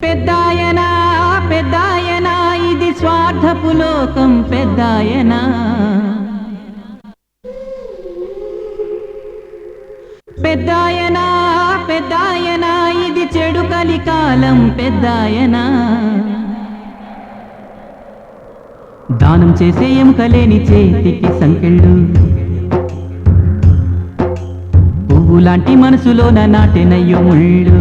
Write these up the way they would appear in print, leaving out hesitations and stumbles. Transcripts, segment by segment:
పెద్దాయనా పెద్దాయనా ఇది స్వార్థపు లోకం పెద్దాయనా పెద్దాయనా పెద్దాయనా ఇది చెడు కలికాలం పెద్దాయనా దానం చేసే ఎముకలేని చేతికి సంకెళ్ళు పువ్వులాంటి మనసులోన నాటెనయ్యో ముళ్ళు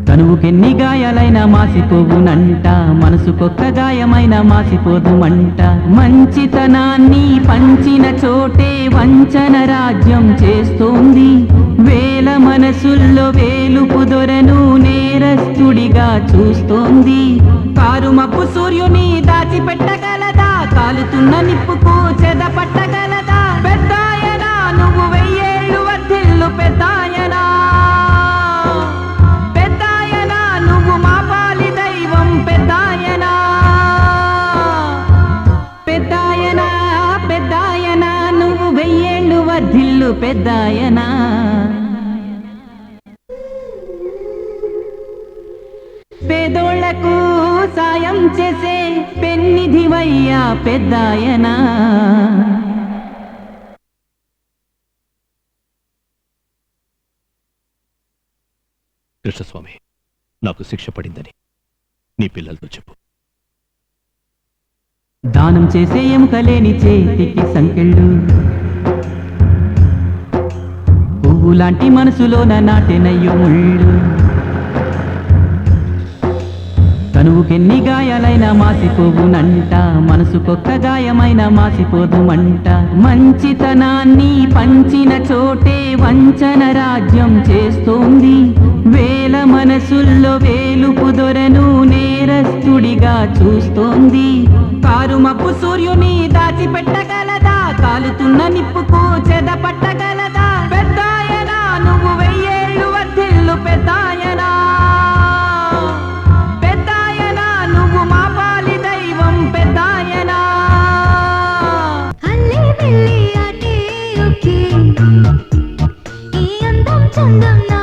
తనువుకెన్ని గాయాలైనా మాసిపోవునంట మనసుకొక్క గాయమైన మాసిపోదుమంట మంచితనాన్ని పంచిన చోటే వంచన రాజ్యం చేస్తోంది వేల మనసుల్లో వేలుపు దొరను నేరస్తుడిగా చూస్తోంది కారుమప్పు సూర్యుని దాచిపెట్టగలదా కాలుతున్న నిప్పుకు చెదపట్టగలదా పెద్దాయనా నువ్వు వెయ్యేళ్ళు వర్ధిల్లు పెద్దాయనా వర్ధిల్లు పెద్దాయనా పేదోళ్లకు సాయం చేసే పెన్నిధివయ్యా పెద్దాయనా కృష్ణస్వామి నాకు శిక్ష పడిందని నీ పిల్లలతో చెప్పు దానం చేసే ఎముకలేని చేతికి సంకెళ్ళు పువ్వులాంటి మనసులోన నాటెనయ్యో ముళ్ళు తనువుకెన్ని గాయాలైనా మాసిపోవునంట మనసుకొక్క గాయమైన మాసిపోదుమంట మంచితనాన్ని పంచిన చోటే వంచన రాజ్యం చేస్తోంది వేల మనసుల్లో వేలుపు దొరను నేరస్తుడిగా చూస్తోంది కారుమప్పు సూర్యుని దాచిపెట్టగలదా కాలుతున్న నిప్పుకు చెదపట్టగలదా పెద్దాయనా నువ్వు వెయ్యేళ్ళు వర్ధిల్లు పెద్దాయనా పెద్దాయనా నువ్వు మా పాలి దైవం పెద్దాయనా అల్లి బిల్లి అటే ఒకే ఈ అందం చందం